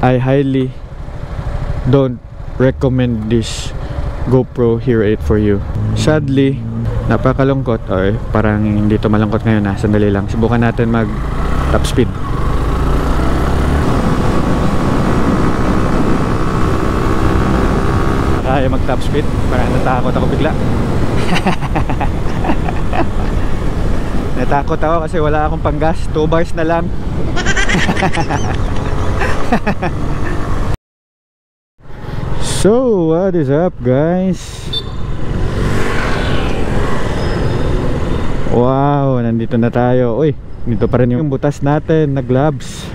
I highly don't recommend this GoPro Hero 8 for you. Sadly, napakalungkot, or parang hindi to malungkot ngayon na. Sandali lang, subukan natin mag top speed. Kaya mag top speed, parang natakot ako bigla. Natakot ako kasi wala akong panggas. 2 bars na lang. So, what is up guys? Wow, nandito na tayo. Uy, dito pa rin yung butas natin na gloves.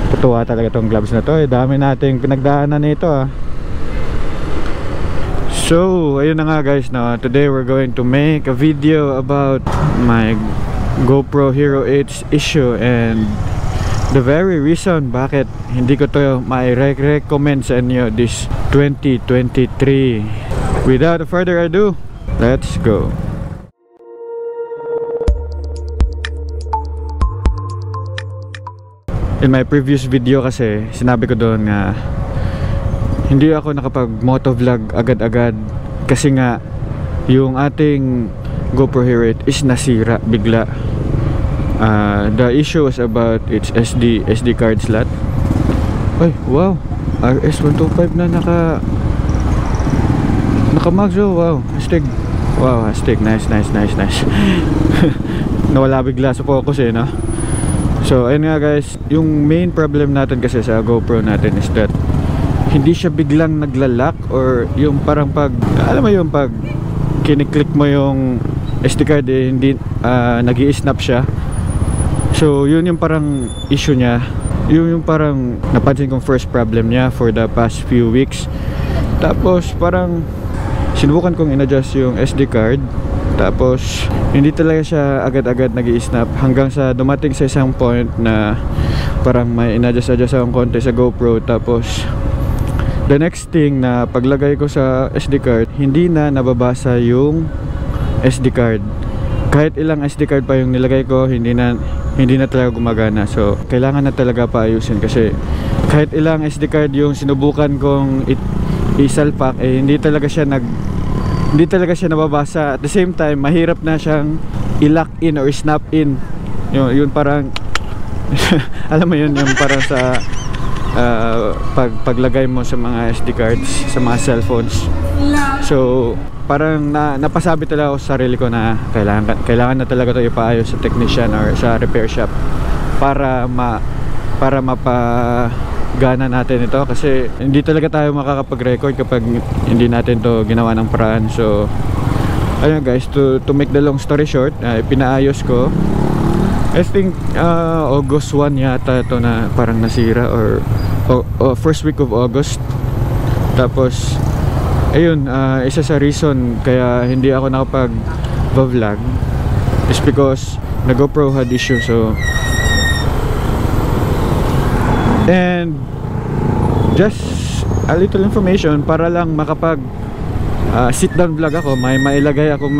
Tutuwa talaga tong gloves na to. Dami nating pinagdaanan nito ah. So, ayun na nga guys, no? Today we're going to make a video about my GoPro Hero 8's issue and the very reason bakit hindi ko to ma-recommend sa inyo this 2023. Without further ado, let's go. In my previous video kasi sinabi ko doon nga hindi ako nakapag motovlog agad-agad kasi nga yung ating GoPro Hero 8 is nasira bigla. The issue was about its SD card slot. Ay, wow, RS125 na naka-mags. Oh, wow, astig. Wow, astig. Nice. Nawala bigla sa focus eh, no? So, ayun nga guys, yung main problem natin kasi sa GoPro natin is that hindi siya biglang naglalak, or yung parang pag, alam mo yung pag kiniklik mo yung SD card eh, hindi nag-i-snap siya. So yun yung parang issue niya. Yun yung parang napansin kong first problem niya for the past few weeks. Tapos parang sinubukan kong in-adjust yung SD card, tapos hindi talaga siya agad-agad nag-i-snap hanggang sa dumating sa isang point na parang may in-adjust akong konti sa GoPro. Tapos the next thing na paglagay ko sa SD card, hindi na nababasa yung SD card. Kahit ilang SD card pa yung nilagay ko, hindi na talaga gumagana. So kailangan na talaga paayusin kasi kahit ilang SD card yung sinubukan kong isalpak eh, hindi talaga siya nababasa. At the same time, mahirap na siyang i-lock in or snap in. Yun parang alam mo yun, yung parang sa paglagay mo sa mga SD cards sa mga cellphones. So parang napasabi talaga ako sa sarili ko na kailangan na talaga ito ipaayos sa technician or sa repair shop para mapagana natin ito, kasi hindi talaga tayo makakapag-record kapag hindi natin to ginawa ng paraan. So ayun guys, to make the long story short, pinaayos ko. I think August 1 yata ito na parang nasira, or first week of August. Tapos ayun, isa sa reason kaya hindi ako nakapag-vlog is because the GoPro had issue. So and just a little information para lang makapag sit down vlog ako, may mailagay ako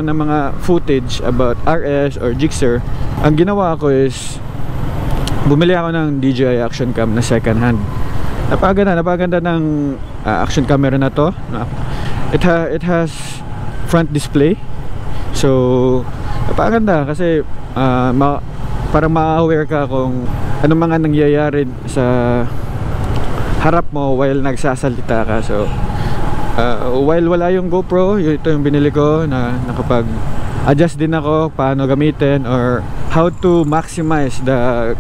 ng mga footage about RS or Gixxer. Ang ginawa ko is bumili ako ng DJI Action Cam na second hand. Napaganda ng action camera na to. It has front display. So napaganda kasi parang ma-aware ka kung ano mga nangyayari sa harap mo while nagsasalita ka. So while wala yung GoPro, ito yung binili ko na nakapag-adjust din ako paano gamitin or how to maximize the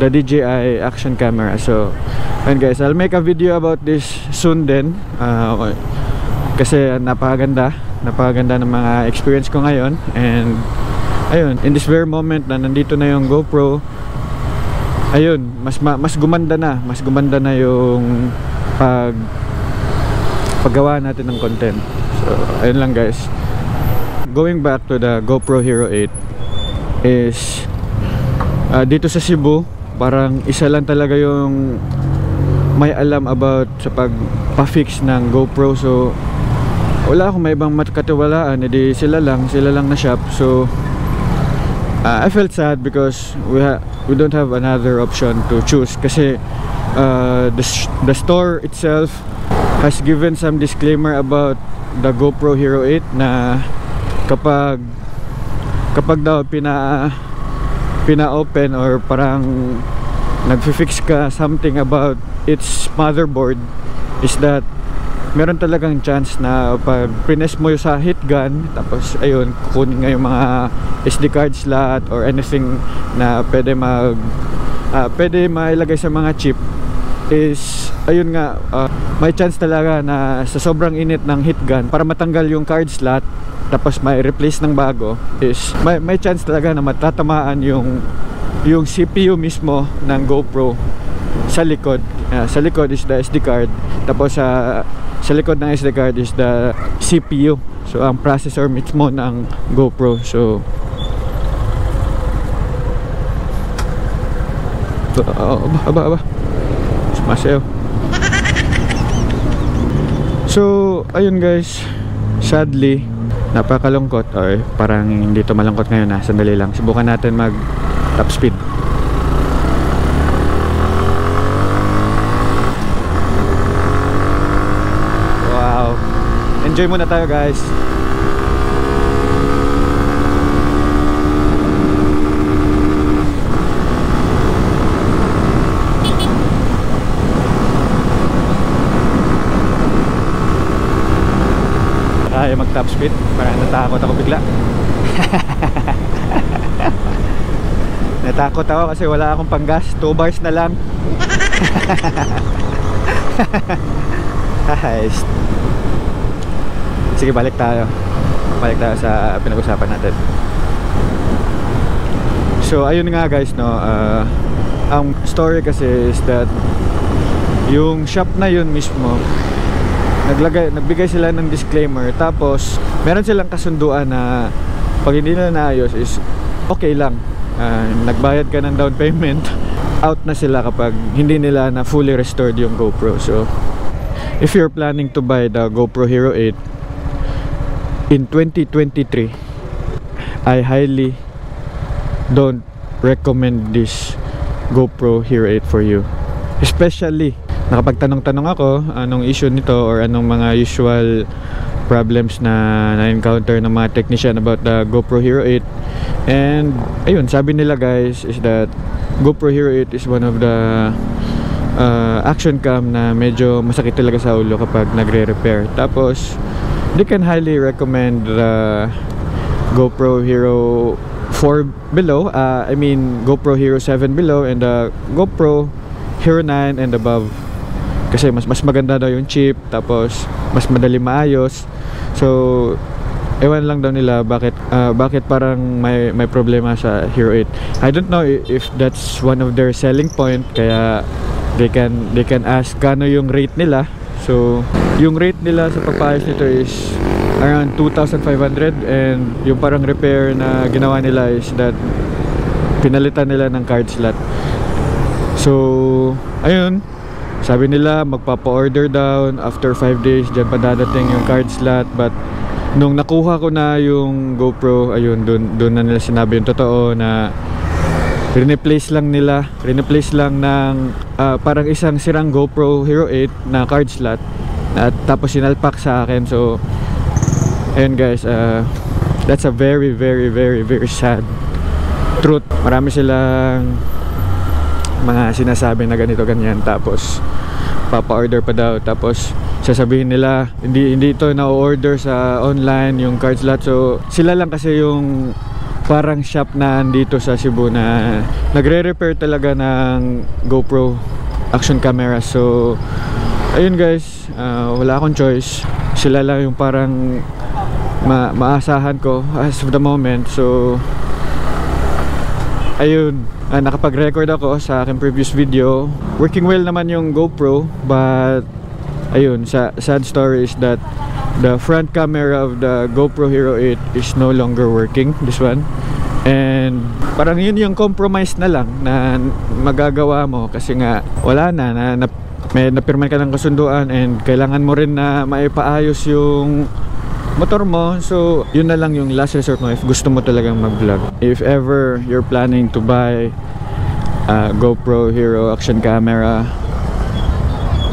DJI action camera. So and guys, I'll make a video about this soon din, kasi napakaganda ng mga experience ko ngayon. And ayun, in this very moment na nandito na yung GoPro, ayun, mas gumanda na yung paggawa natin ng content. So ayun lang guys. Going back to the GoPro Hero 8 is dito sa Cebu, parang isa lang talaga yung may alam about sa pagpa-fix ng GoPro. So wala akong may ibang matkatiwalaan, edi sila lang na shop. So I felt sad because we don't have another option to choose kasi the store itself has given some disclaimer about the GoPro Hero 8 na kapag daw pina-open or parang nagfi-fix ka something about its motherboard, is that meron talagang chance na pag prines mo sa heat gun, tapos ayun, kukunin nga yung mga SD card slot or anything na pwede mailagay sa mga chip, is ayun nga, may chance talaga na sa sobrang init ng heat gun, para matanggal yung card slot tapos may replace ng bago, is may chance talaga na matatamaan yung CPU mismo ng GoPro sa likod. Sa likod is the SD card, tapos sa likod ng SD card is the CPU, so ang processor mismo ng GoPro. So sumasayaw. So ayun guys, sadly napakalungkot, or parang hindi to malungkot ngayon na. Sandali lang, subukan natin mag top speed. Wow, enjoy muna tayo guys. Kaya mag top speed, parang natakot ako bigla. Natakot ako kasi wala akong panggas, 2 bars na lang. Sige, balik tayo sa pinag-usapan natin. So ayun nga guys, no, ang story kasi is that yung shop na yun mismo, nagbigay sila ng disclaimer, tapos meron silang kasunduan na pag hindi na naayos is okay lang, nagbayad ka ng down payment, out na sila kapag hindi nila na fully restored yung GoPro. So if you're planning to buy the GoPro Hero 8 in 2023, I highly don't recommend this GoPro Hero 8 for you. Especially nakapagtanong-tanong ako anong issue nito or anong mga usual problems na na-encounter ng mga technician about the GoPro Hero 8. And ayun, sabi nila guys is that GoPro Hero 8 is one of the action cam na medyo masakit talaga sa ulo kapag nagre-repair. Tapos they can highly recommend the GoPro Hero 4 below, I mean GoPro Hero 7 below, and the GoPro Hero 9 and above, kasi mas maganda daw yung chip, tapos mas madali maayos. So ewan lang daw nila bakit parang may problema sa Hero 8. I don't know if that's one of their selling point, kaya they can ask kano yung rate nila. So yung rate nila sa pagpaayos nito is around 2,500, and yung parang repair na ginawa nila is that pinalitan nila ng card slot. So ayun, sabi nila magpapa-order down after 5 days, dyan pa dadating yung card slot. But nung nakuha ko na yung GoPro, ayun, dun na nila sinabi yung totoo, na replace lang ng parang isang sirang GoPro Hero 8 na card slot, at tapos sinalpak sa akin. So ayun guys, that's a very very very very sad truth. Marami silang mga sinasabi na ganito ganyan, tapos papa-order pa daw, tapos sasabihin nila hindi ito na-order sa online yung card slot. So sila lang kasi yung parang shop na dito sa Cebu na nagre-repair talaga ng GoPro action camera. So ayun guys, wala akong choice, sila lang yung parang maasahan ko as of the moment. So ayun, nakapag-record ako sa aking previous video. Working well naman yung GoPro, but ayun, sad story is that the front camera of the GoPro Hero 8 is no longer working, this one. And parang yun yung compromise na lang na magagawa mo, kasi nga wala na may napirman ka ng kasunduan, and kailangan mo rin na maipaayos yung motor mo. So yun na lang yung last resort mo if gusto mo talagang mag-vlog. If ever you're planning to buy a GoPro Hero action camera,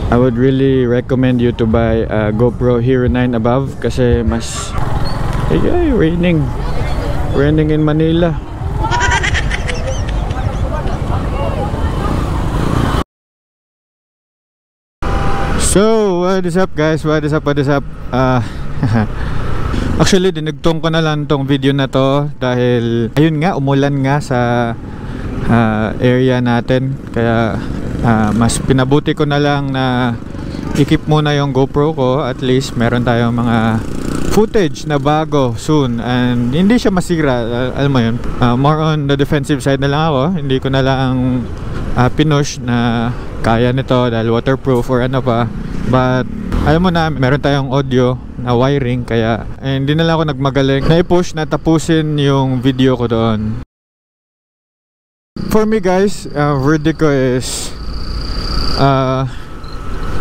I would really recommend you to buy a GoPro Hero 9 above kasi mas raining in Manila. So what is up guys, what is up? Actually dinugtong ko na lang tong video na to dahil ayun nga, umulan nga sa area natin, kaya mas pinabuti ko na lang na i-keep muna yung GoPro ko. At least meron tayong mga footage na bago soon and hindi siya masira. Alam mo yun, more on the defensive side na lang ako. Hindi ko na lang pinush na kaya nito dahil waterproof or ano pa. But alam mo na, meron tayong audio na wiring, kaya hindi na lang ako nagmagaling na i-push na tapusin yung video ko doon. For me guys, verdict ko is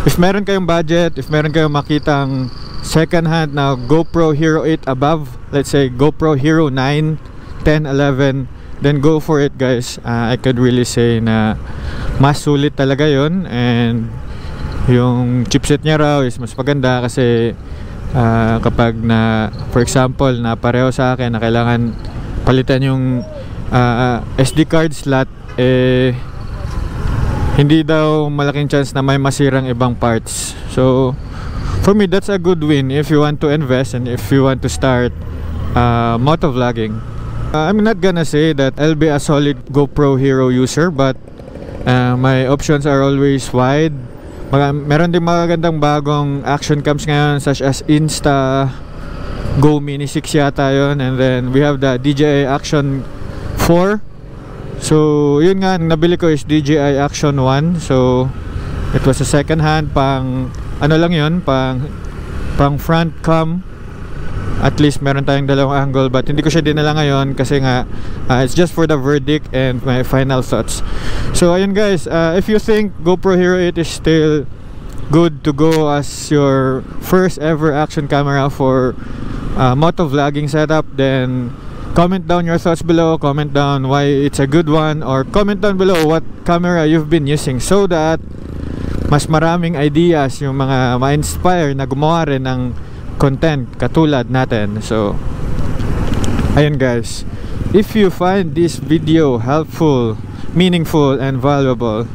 if meron kayong budget, if meron kayong makitang second hand na GoPro Hero 8 above, let's say GoPro Hero 9, 10, 11, then go for it guys. I could really say na mas sulit talaga yon, and yung chipset niya raw is mas maganda kasi kapag na, for example, na pareho sa akin na kailangan palitan yung SD card slot, hindi daw malaking chance na may masirang ibang parts. So for me, that's a good win if you want to invest and if you want to start motovlogging. I'm not gonna say that I'll be a solid GoPro Hero user, but my options are always wide. Meron din magagandang bagong action cams ngayon such as Insta Go Mini 6 yata yun, and then we have the DJI Action 4. So yun nga, nabili ko is DJI Action 1. So it was a second hand, pang ano lang yun, pang front cam. At least meron tayong dalawang angle, but hindi ko siya dinala ngayon kasi nga it's just for the verdict and my final thoughts. So ayun guys, if you think GoPro Hero 8 is still good to go as your first ever action camera for motovlogging setup, then comment down your thoughts below, comment down why it's a good one, or comment down below what camera you've been using so that mas maraming ideas yung mga ma-inspire na gumawa rin ng content katulad natin. So ayun guys, if you find this video helpful, meaningful, and valuable,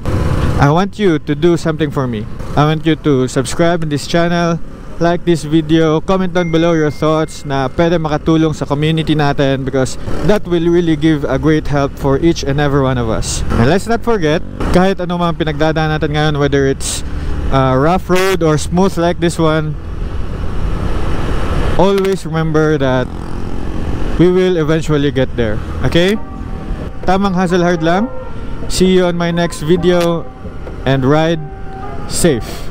I want you to do something for me. I want you to subscribe in this channel, like this video, comment down below your thoughts na pwede makatulong sa community natin, because that will really give a great help for each and every one of us. And let's not forget, kahit ano mga pinagdadaan natin ngayon, whether it's rough road or smooth like this one, always remember that we will eventually get there. Okay? Tamang hustle hard lang. See you on my next video, and ride safe.